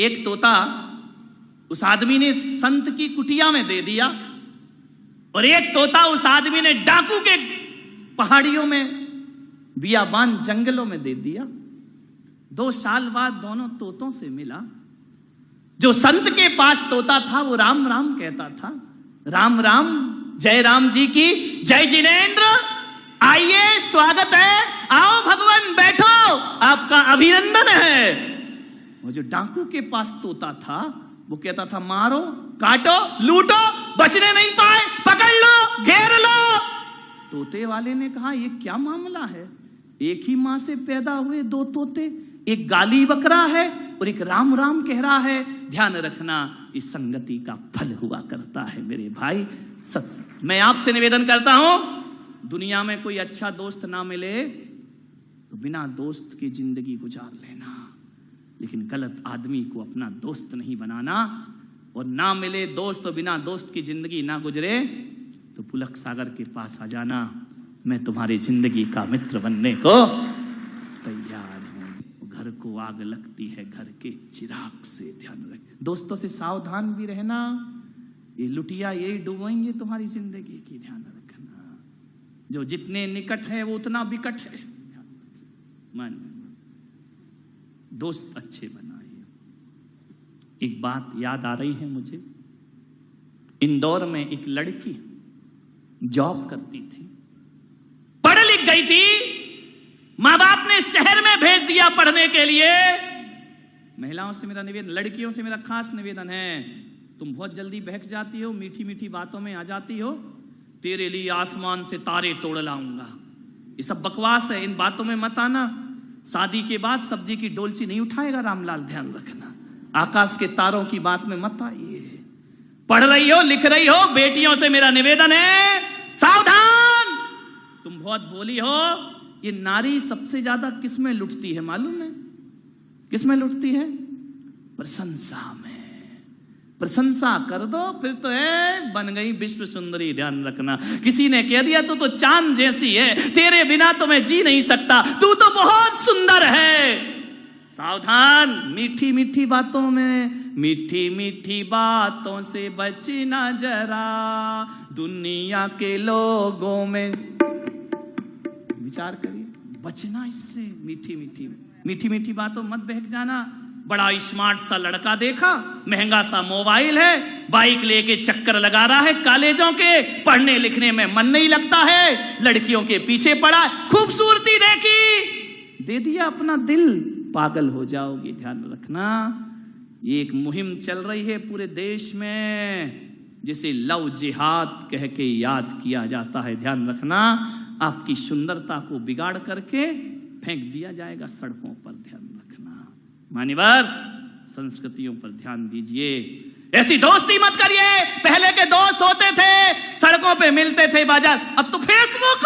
एक तोता उस आदमी ने संत की कुटिया में दे दिया और एक तोता उस आदमी ने डाकू के पहाड़ियों में, बियाबान जंगलों में दे दिया। 2 साल बाद दोनों तोतों से मिला। जो संत के पास तोता था वो राम राम कहता था, राम राम, जय राम जी की जय। जिनेंद्र आइए, स्वागत है, आओ भगवान बैठो, आपका अभिनंदन है। वो जो डाकू के पास तोता था वो कहता था, मारो, काटो, लूटो, बचने नहीं पाए, पकड़ लो, घेर लो। तोते वाले ने कहा, ये क्या मामला है? एक ही मां से पैदा हुए 2 तोते, एक गाली बकरा है और एक राम राम कह रहा है। ध्यान रखना, इस संगति का फल हुआ करता है मेरे भाई। सच मैं आपसे निवेदन करता हूं, दुनिया में कोई अच्छा दोस्त ना मिले तो बिना दोस्त की जिंदगी गुजार लेना, लेकिन गलत आदमी को अपना दोस्त नहीं बनाना। और ना मिले दोस्त तो बिना दोस्त की जिंदगी ना गुजरे तो पुलक सागर के पास आ जाना, मैं तुम्हारी जिंदगी का मित्र बनने को तैयार हूं। घर को आग लगती है घर के चिराग से, ध्यान रख। दोस्तों से सावधान भी रहना, ये लुटिया यही डुबोएंगे तुम्हारी जिंदगी की, ध्यान रखना। जो जितने निकट है वो उतना विकट है। मान दोस्त अच्छे बनाइए। एक बात याद आ रही है मुझे, इंदौर में एक लड़की जॉब करती थी, पढ़ लिख गई थी, मां बाप ने शहर में भेज दिया पढ़ने के लिए। महिलाओं से मेरा निवेदन, लड़कियों से मेरा खास निवेदन है, तुम बहुत जल्दी बहक जाती हो, मीठी मीठी बातों में आ जाती हो, तेरे लिए आसमान से तारे तोड़ लाऊंगा, ये सब बकवास है, इन बातों में मत आना। शादी के बाद सब्जी की डोलची नहीं उठाएगा रामलाल, ध्यान रखना। आकाश के तारों की बात में मत आइए। पढ़ रही हो, लिख रही हो, बेटियों से मेरा निवेदन है, सावधान। तुम बहुत भोली हो। ये नारी सबसे ज्यादा किस में लुटती है मालूम है? किस में लुटती है? प्रशंसा में। प्रशंसा कर दो फिर तो है बन गई विश्व सुंदरी, ध्यान रखना। किसी ने कह दिया तू तो चांद जैसी है, तेरे बिना तो मैं जी नहीं सकता, तू तो बहुत सुंदर है। सावधान, मीठी मीठी बातों में, मीठी मीठी बातों से बचना जरा, दुनिया के लोगों में विचार करिए, बचना इससे। मीठी मीठी मीठी मीठी बातों मत बहक जाना। बड़ा स्मार्ट सा लड़का देखा, महंगा सा मोबाइल है, बाइक लेके चक्कर लगा रहा है कॉलेजों के, पढ़ने लिखने में मन नहीं लगता है, लड़कियों के पीछे पड़ा, खूबसूरती देखी, दे दिया अपना दिल, पागल हो जाओगी, ध्यान रखना। ये एक मुहिम चल रही है पूरे देश में, जिसे लव जिहाद कह के याद किया जाता है, ध्यान रखना। आपकी सुंदरता को बिगाड़ करके फेंक दिया जाएगा सड़कों पर, ध्यान रखना। मान्यवर, संस्कृतियों पर ध्यान दीजिए, ऐसी दोस्ती मत करिए। पहले के दोस्त होते थे, सड़कों पे मिलते थे, बाजार, अब तो फेसबुक,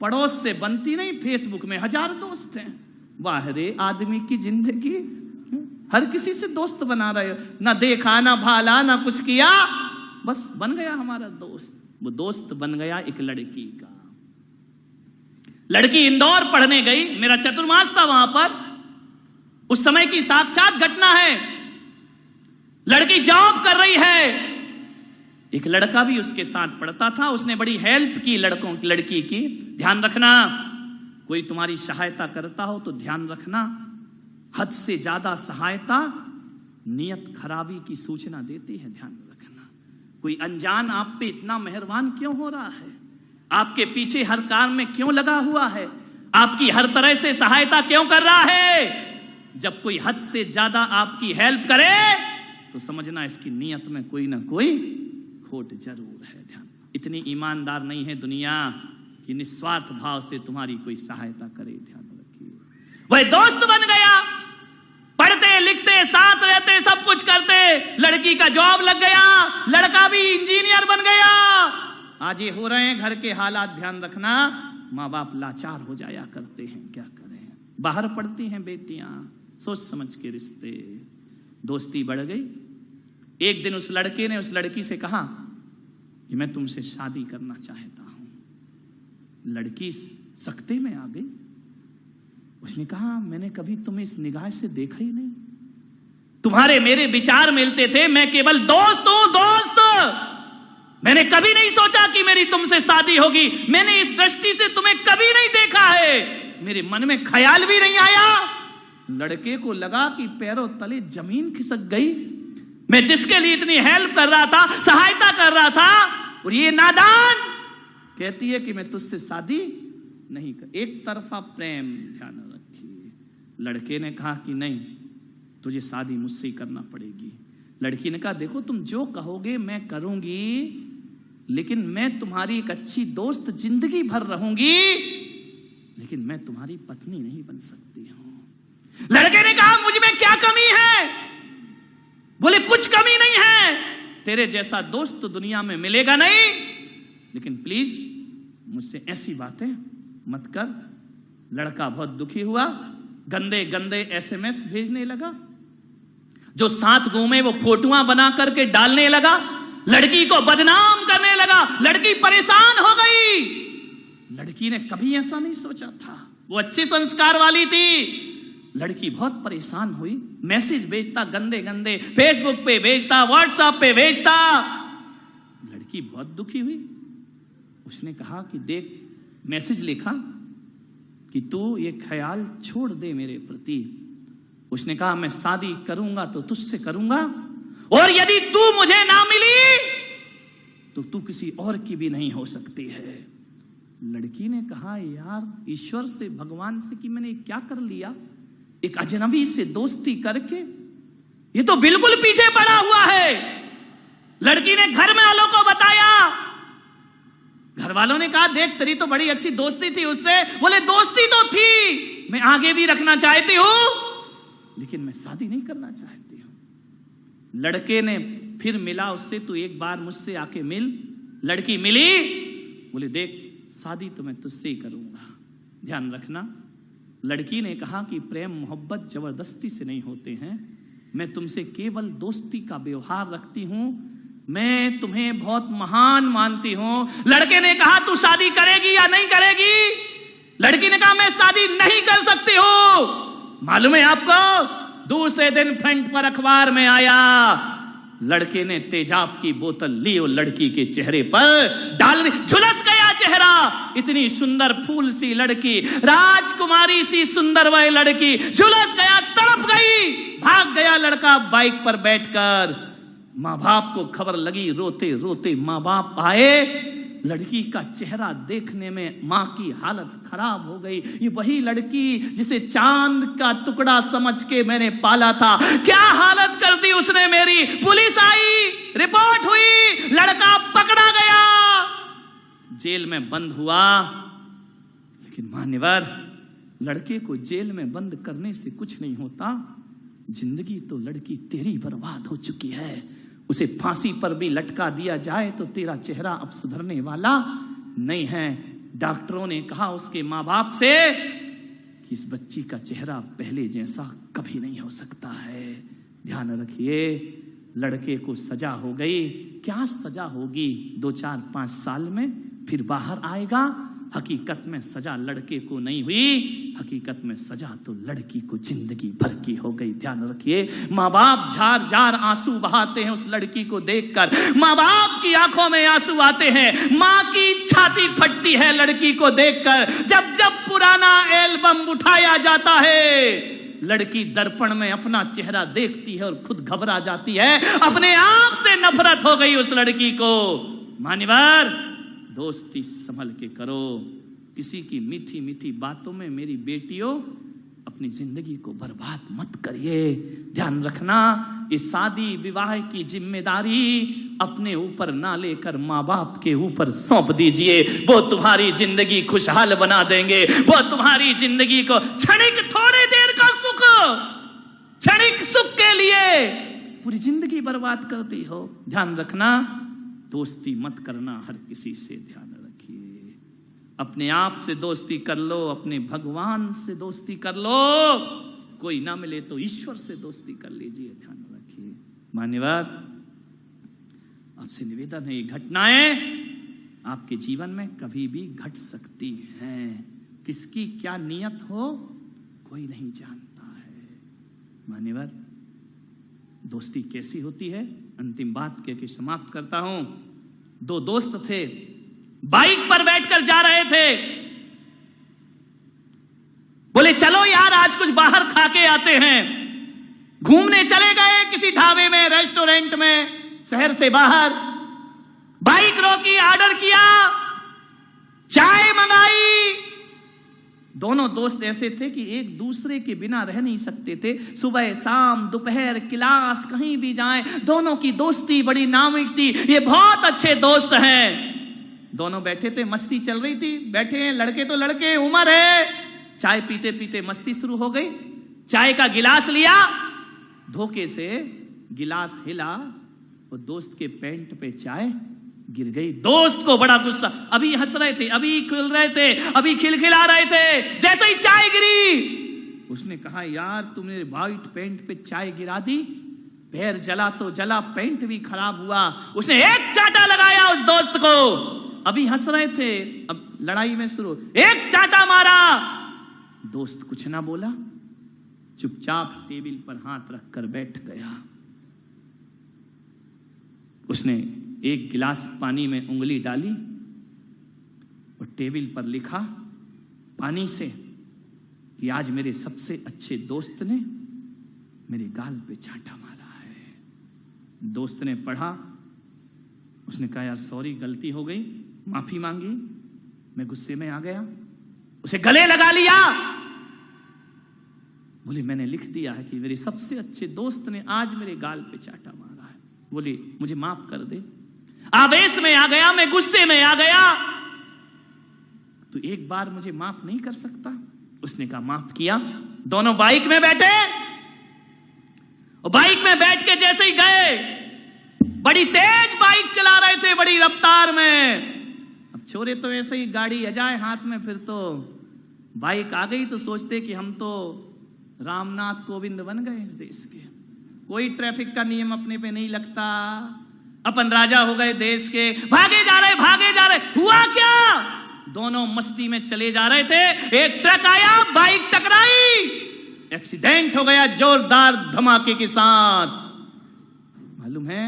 पड़ोस से बनती नहीं, फेसबुक में 1000 दोस्त हैं। वाह रे आदमी की जिंदगी, हर किसी से दोस्त बना रहे हो, ना देखा ना भाला ना कुछ किया, बस बन गया हमारा दोस्त। वो दोस्त बन गया एक लड़की का। लड़की इंदौर पढ़ने गई, मेरा चतुर्मास था वहां पर, उस समय की साक्षात घटना है। लड़की जॉब कर रही है, एक लड़का भी उसके साथ पढ़ता था, उसने बड़ी हेल्प की लड़की की। ध्यान रखना, कोई तुम्हारी सहायता करता हो तो ध्यान रखना, हद से ज्यादा सहायता नियत खराबी की सूचना देती है, ध्यान रखना। कोई अनजान आप पे इतना मेहरबान क्यों हो रहा है, आपके पीछे हर काम में क्यों लगा हुआ है, आपकी हर तरह से सहायता क्यों कर रहा है? जब कोई हद से ज्यादा आपकी हेल्प करे तो समझना इसकी नियत में कोई ना कोई खोट जरूर है। ध्यान, इतनी ईमानदार नहीं है दुनिया कि निस्वार्थ भाव से तुम्हारी कोई सहायता करे, ध्यान रखिए। वह दोस्त बन गया, पढ़ते लिखते साथ रहते सब कुछ करते, लड़की का जॉब लग गया, लड़का भी इंजीनियर बन गया। आज ये हो रहे हैं घर के हालात, ध्यान रखना। माँ बाप लाचार हो जाया करते हैं, क्या करें। बाहर पढ़ती हैं बेटियां, सोच समझ के रिश्ते, दोस्ती बढ़ गई। एक दिन उस लड़के ने उस लड़की से कहा कि मैं तुमसे शादी करना चाहता हूं। लड़की सकते में आ गई, उसने कहा मैंने कभी तुम्हें इस निगाह से देखा ही नहीं, तुम्हारे मेरे विचार मिलते थे, मैं केवल दोस्त हूं, दोस्त। मैंने कभी नहीं सोचा कि मेरी तुमसे शादी होगी, मैंने इस दृष्टि से तुम्हें कभी नहीं देखा है, मेरे मन में ख्याल भी नहीं आया। लड़के को लगा कि पैरों तले जमीन खिसक गई। मैं जिसके लिए इतनी हेल्प कर रहा था, सहायता कर रहा था, और ये नादान कहती है कि मैं तुझसे शादी नहीं कर। एक तरफा प्रेम, ध्यान रखिए। लड़के ने कहा कि नहीं, तुझे शादी मुझसे ही करना पड़ेगी। लड़की ने कहा देखो तुम जो कहोगे मैं करूंगी, लेकिन मैं तुम्हारी एक अच्छी दोस्त जिंदगी भर रहूंगी, लेकिन मैं तुम्हारी पत्नी नहीं बन सकती हूं। लड़के ने कहा मुझ में क्या कमी है? बोले कुछ कमी नहीं है, तेरे जैसा दोस्त तो दुनिया में मिलेगा नहीं, लेकिन प्लीज मुझसे ऐसी बातें मत कर। लड़का बहुत दुखी हुआ, गंदे गंदे एसएमएस भेजने लगा, जो साथ घूमे वो फोटोआं बना करके डालने लगा, लड़की को बदनाम करने लगा। लड़की परेशान हो गई। लड़की ने कभी ऐसा नहीं सोचा था, वो अच्छे संस्कार वाली थी। लड़की बहुत परेशान हुई, मैसेज भेजता गंदे गंदे, फेसबुक पे भेजता, व्हाट्सएप पे भेजता। लड़की बहुत दुखी हुई। उसने कहा कि देख, मैसेज लिखा कि तू ये ख्याल छोड़ दे मेरे प्रति। उसने कहा मैं शादी करूंगा तो तुझसे करूंगा, और यदि तू मुझे ना मिली तो तू किसी और की भी नहीं हो सकती है। लड़की ने कहा यार, ईश्वर से, भगवान से कि मैंने क्या कर लिया, एक अजनबी से दोस्ती करके, ये तो बिल्कुल पीछे पड़ा हुआ है। लड़की ने घर में वालों को बताया। घर वालों ने कहा देख, तेरी तो बड़ी अच्छी दोस्ती थी उससे। बोले दोस्ती तो थी, मैं आगे भी रखना चाहती हूं, लेकिन मैं शादी नहीं करना चाहती हूं। लड़के ने फिर मिला उससे, तू एक बार मुझसे आके मिल। लड़की मिली, बोले देख, शादी तो मैं तुझसे ही करूंगा, ध्यान रखना। लड़की ने कहा कि प्रेम मोहब्बत जबरदस्ती से नहीं होते हैं, मैं तुमसे केवल दोस्ती का व्यवहार रखती हूं, मैं तुम्हें बहुत महान मानती हूं। लड़के ने कहा तू शादी करेगी या नहीं करेगी? लड़की ने कहा मैं शादी नहीं कर सकती हूं। मालूम है आपको, दूसरे दिन फ्रंट पर अखबार में आया, लड़के ने तेजाब की बोतल ली और लड़की के चेहरे पर डाल दी। झुलस गया चेहरा। इतनी सुंदर फूल सी लड़की, राजकुमारी सी सुंदर वह लड़की, झुलस गया, तड़प गई। भाग गया लड़का बाइक पर बैठकर। माँ बाप को खबर लगी, रोते रोते माँ बाप आए। लड़की का चेहरा देखने में माँ की हालत खराब हो गई। ये वही लड़की जिसे चांद का टुकड़ा समझ के मैंने पाला था, क्या हालत कर दी उसने मेरी। पुलिस आई, रिपोर्ट हुई, लड़का पकड़ा गया, जेल में बंद हुआ। लेकिन मान्यवर, लड़के को जेल में बंद करने से कुछ नहीं होता। जिंदगी तो लड़की तेरी बर्बाद हो चुकी है। उसे फांसी पर भी लटका दिया जाए तो तेरा चेहरा अब सुधरने वाला नहीं है। डॉक्टरों ने कहा उसके माँ बाप से कि इस बच्ची का चेहरा पहले जैसा कभी नहीं हो सकता है। ध्यान रखिए, लड़के को सजा हो गई। क्या सजा होगी? 2, 4, 5 साल में फिर बाहर आएगा। हकीकत में सजा लड़के को नहीं हुई, हकीकत में सजा तो लड़की को जिंदगी भर की हो गई। ध्यान रखिए, माँ बाप झार झार आंसू बहाते हैं उस लड़की को देखकर। माँ बाप की आंखों में आंसू आते हैं, माँ की छाती फटती है लड़की को देखकर। जब जब पुराना एल्बम उठाया जाता है, लड़की दर्पण में अपना चेहरा देखती है और खुद घबरा जाती है। अपने आप से नफरत हो गई उस लड़की को। मान्यवर, दोस्ती संभल के करो। किसी की मीठी मीठी बातों में मेरी बेटियों अपनी जिंदगी को बर्बाद मत करिए। ध्यान रखना, ये शादी विवाह की जिम्मेदारी अपने ऊपर ना लेकर माँ बाप के ऊपर सौंप दीजिए। वो तुम्हारी जिंदगी खुशहाल बना देंगे। वो तुम्हारी जिंदगी को क्षणिक, थोड़ी देर का सुख, क्षणिक सुख के लिए पूरी जिंदगी बर्बाद करती हो। ध्यान रखना, दोस्ती मत करना हर किसी से। ध्यान रखिए, अपने आप से दोस्ती कर लो, अपने भगवान से दोस्ती कर लो। कोई ना मिले तो ईश्वर से दोस्ती कर लीजिए। ध्यान रखिए। मान्यवर, आपसे निवेदन है, ये घटनाएं आपके जीवन में कभी भी घट सकती हैं। किसकी क्या नियत हो कोई नहीं जानता है। मान्यवर, दोस्ती कैसी होती है, अंतिम बात कह के समाप्त करता हूं। दो दोस्त थे, बाइक पर बैठकर जा रहे थे। बोले चलो यार आज कुछ बाहर खा के आते हैं। घूमने चले गए किसी ढाबे में, रेस्टोरेंट में, शहर से बाहर। बाइक रोकी, ऑर्डर किया, चाय मंगाई। दोनों दोस्त ऐसे थे कि एक दूसरे के बिना रह नहीं सकते थे। सुबह शाम दोपहर क्लास कहीं भी जाएं, दोनों की दोस्ती बड़ी नामुमकिन थी। ये बहुत अच्छे दोस्त हैं। दोनों बैठे थे, मस्ती चल रही थी। बैठे हैं, लड़के तो लड़के, उम्र है। चाय पीते पीते मस्ती शुरू हो गई। चाय का गिलास लिया, धोखे से गिलास हिला और दोस्त के पैंट पे चाय गिर गई। दोस्त को बड़ा गुस्सा। अभी हंस रहे थे, अभी खेल रहे थे, अभी खिलखिला रहे थे, जैसे ही चाय गिरी उसने कहा यार तुमने वाइट पैंट पे चाय गिरा दी। पैर जला तो जला, पैंट भी खराब हुआ। उसने एक चाटा लगाया उस दोस्त को। अभी हंस रहे थे, अब लड़ाई में शुरू, एक चाटा मारा। दोस्त कुछ ना बोला, चुपचाप टेबल पर हाथ रखकर बैठ गया। उसने एक गिलास पानी में उंगली डाली और टेबल पर लिखा पानी से कि आज मेरे सबसे अच्छे दोस्त ने मेरे गाल पे चांटा मारा है। दोस्त ने पढ़ा, उसने कहा यार सॉरी, गलती हो गई, माफी मांगी, मैं गुस्से में आ गया। उसे गले लगा लिया। बोले मैंने लिख दिया है कि मेरे सबसे अच्छे दोस्त ने आज मेरे गाल पे चांटा मारा है। बोले मुझे माफ कर दे। आवेश में आ गया, मैं गुस्से में आ गया, तो एक बार मुझे माफ नहीं कर सकता? उसने कहा माफ किया। दोनों बाइक में बैठे और बाइक में बैठ के जैसे ही गए, बड़ी तेज बाइक चला रहे थे, बड़ी रफ्तार में। अब छोरे तो ऐसे ही गाड़ी आ जाए हाथ में, फिर तो बाइक आ गई तो सोचते कि हम तो रामनाथ कोविंद बन गए इस देश के। कोई ट्रैफिक का नियम अपने पे नहीं लगता, अपन राजा हो गए देश के। भागे जा रहे, भागे जा रहे। हुआ क्या? दोनों मस्ती में चले जा रहे थे, एक ट्रक आया, बाइक टकराई, एक्सीडेंट हो गया जोरदार धमाके के साथ। मालूम है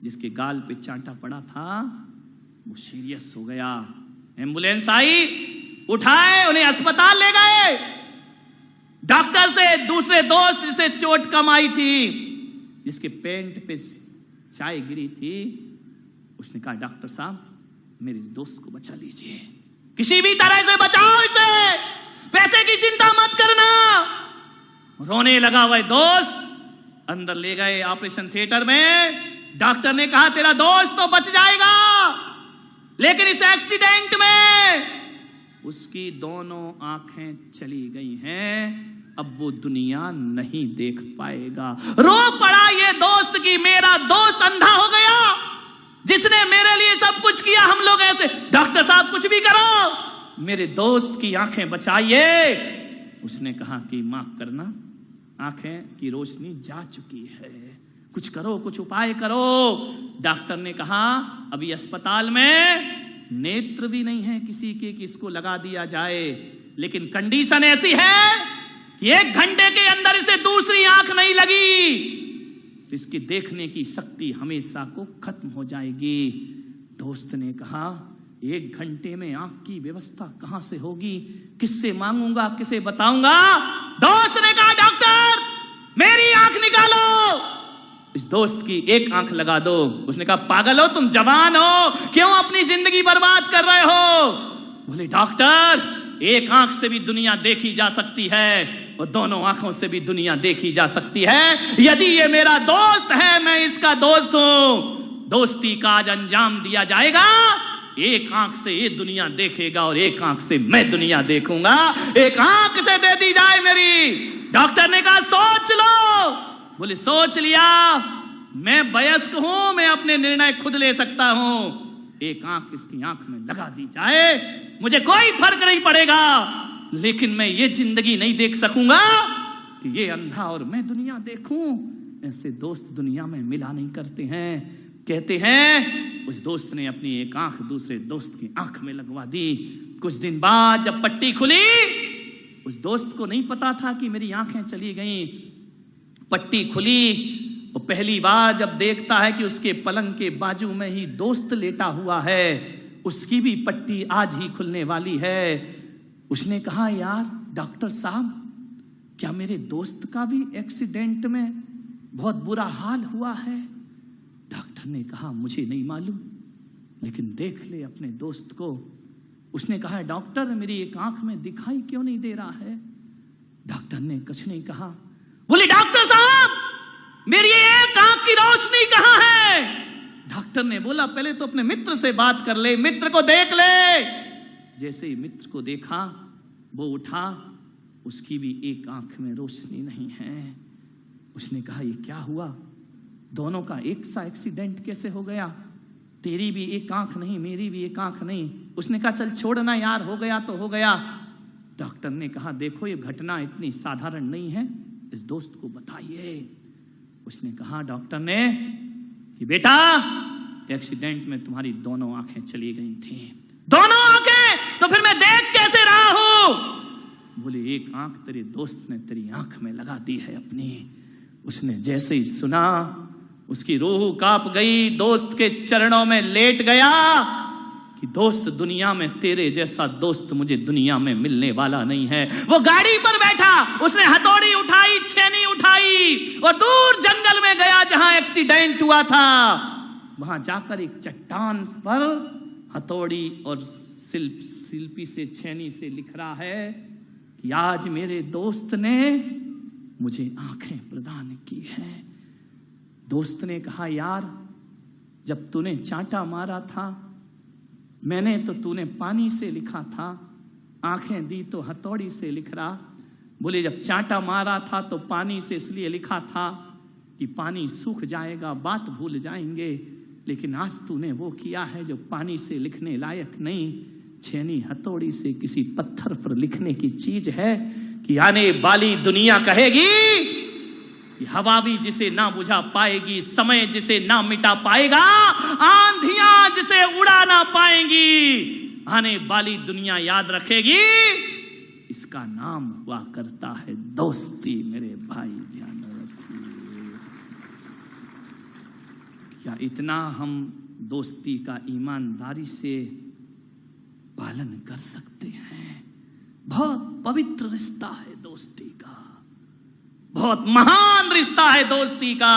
जिसके गाल पे चांटा पड़ा था वो सीरियस हो गया। एम्बुलेंस आई, उठाए, उन्हें अस्पताल ले गए। डॉक्टर से दूसरे दोस्त जिसे चोट कम आई थी, जिसके पैंट पे चाय गिरी थी, उसने कहा डॉक्टर साहब मेरे दोस्त को बचा लीजिए, किसी भी तरह से बचाओ इसे, पैसे की चिंता मत करना। रोने लगा वह दोस्त। अंदर ले गए ऑपरेशन थिएटर में। डॉक्टर ने कहा तेरा दोस्त तो बच जाएगा, लेकिन इस एक्सीडेंट में उसकी दोनों आंखें चली गई हैं, अब वो दुनिया नहीं देख पाएगा। रो पड़ा ये दोस्त कि मेरा दोस्त अंधा हो गया, जिसने मेरे लिए सब कुछ किया। हम लोग ऐसे, डॉक्टर साहब कुछ भी करो, मेरे दोस्त की आंखें बचाइए। उसने कहा कि माफ करना, आंखें की रोशनी जा चुकी है, कुछ करो, कुछ उपाय करो। डॉक्टर ने कहा अभी अस्पताल में नेत्र भी नहीं है किसी के कि इसको लगा दिया जाए, लेकिन कंडीशन ऐसी है कि 1 घंटे के अंदर इसे दूसरी आंख नहीं लगी तो इसकी देखने की शक्ति हमेशा को खत्म हो जाएगी। दोस्त ने कहा 1 घंटे में आंख की व्यवस्था कहां से होगी, किससे मांगूंगा, किसे बताऊंगा? दोस्त ने कहा डॉक्टर मेरी आंख निकालो, इस दोस्त की एक आंख लगा दो। उसने कहा पागल हो तुम, जवान हो, क्यों अपनी जिंदगी बर्बाद कर रहे हो? बोले डॉक्टर एक आंख से भी दुनिया देखी जा सकती है और दोनों आंखों से भी दुनिया देखी जा सकती है। यदि ये मेरा दोस्त है, मैं इसका दोस्त हूं, दोस्ती का आज अंजाम दिया जाएगा। एक आंख से ये दुनिया देखेगा और एक आंख से मैं दुनिया देखूंगा। एक आंख से दे दी जाए मेरी। डॉक्टर ने कहा सोच लो। बोले सोच लिया, मैं वयस्क हूं, मैं अपने निर्णय खुद ले सकता हूं। एक आंख इसकी आंख में लगा दी जाए, मुझे कोई फर्क नहीं पड़ेगा, लेकिन मैं ये जिंदगी नहीं देख सकूंगा कि ये अंधा और मैं दुनिया देखूं। ऐसे दोस्त दुनिया में मिला नहीं करते हैं। कहते हैं उस दोस्त ने अपनी एक आंख दूसरे दोस्त की आंख में लगवा दी। कुछ दिन बाद जब पट्टी खुली, उस दोस्त को नहीं पता था कि मेरी आंखें चली गईं। पट्टी खुली और पहली बार जब देखता है कि उसके पलंग के बाजू में ही दोस्त लेटा हुआ है, उसकी भी पट्टी आज ही खुलने वाली है। उसने कहा, यार डॉक्टर साहब, क्या मेरे दोस्त का भी एक्सीडेंट में बहुत बुरा हाल हुआ है? डॉक्टर ने कहा, मुझे नहीं मालूम, लेकिन देख ले अपने दोस्त को। उसने कहा, डॉक्टर मेरी एक आंख में दिखाई क्यों नहीं दे रहा है? डॉक्टर ने कुछ नहीं कहा। बोले, डॉक्टर साहब मेरी एक आंख की रोशनी कहां है? डॉक्टर ने बोला, पहले तो अपने मित्र से बात कर ले, मित्र को देख ले। जैसे ही मित्र को देखा, वो उठा, उसकी भी एक आंख में रोशनी नहीं है। उसने कहा, ये क्या हुआ? दोनों का एक सा एक्सीडेंट कैसे हो गया? तेरी भी एक आंख नहीं, मेरी भी एक आंख नहीं। उसने कहा, चल छोड़ना यार, हो गया तो हो गया। डॉक्टर ने कहा, देखो ये घटना इतनी साधारण नहीं है, इस दोस्त को बताइए। उसने कहा डॉक्टर ने कि बेटा, एक्सीडेंट में तुम्हारी दोनों आंखें चली गई थी। दोनों आंखें? तो फिर मैं देख कैसे रहा हूं? बोले, एक आंख तेरे दोस्त ने तेरी आंख में लगा दी है अपनी। उसने जैसे ही सुना, उसकी रूह कांप गई, दोस्त के चरणों में लेट गया कि दोस्त, दुनिया में तेरे जैसा दोस्त मुझे दुनिया में मिलने वाला नहीं है। वो गाड़ी पर बैठा, उसने हथौड़ी उठाई, छेनी उठाई और दूर जंगल में गया जहां एक्सीडेंट हुआ था। वहां जाकर एक चट्टान पर हथौड़ी और शिल्पी से, छेनी से लिख रहा है कि आज मेरे दोस्त ने मुझे आंखें प्रदान की हैं। दोस्त ने कहा, यार जब तूने चांटा मारा था, मैंने तो तूने पानी से लिखा था, आंखें दी तो हथौड़ी से लिख रहा। बोले, जब चांटा मारा था तो पानी से इसलिए लिखा था कि पानी सूख जाएगा, बात भूल जाएंगे, लेकिन आज तूने वो किया है जो पानी से लिखने लायक नहीं, छेनी हथौड़ी से किसी पत्थर पर लिखने की चीज है कि आने वाली दुनिया कहेगी कि हवा भी जिसे ना बुझा पाएगी, समय जिसे ना मिटा पाएगा, आंधियां जिसे उड़ा ना पाएंगी, आने वाली दुनिया याद रखेगी, इसका नाम हुआ करता है दोस्ती। मेरे भाई ध्यान रखिए, क्या इतना हम दोस्ती का ईमानदारी से पालन कर सकते हैं? बहुत पवित्र रिश्ता है दोस्ती का, बहुत महान रिश्ता है दोस्ती का।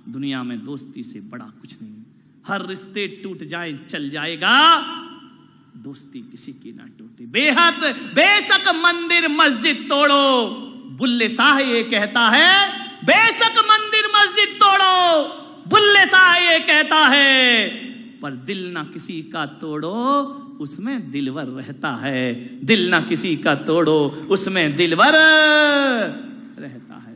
दुनिया में दोस्ती से बड़ा कुछ नहीं। हर रिश्ते टूट जाए चल जाएगा, दोस्ती किसी की ना टूटे। बेशक मंदिर मस्जिद तोड़ो, बुल्ले शाह ये कहता है, बेशक मंदिर मस्जिद तोड़ो, बुल्ले शाह ये कहता है, पर दिल ना किसी का तोड़ो, उसमें दिलवर रहता है। दिल ना किसी का तोड़ो, उसमें दिलवर रहता है।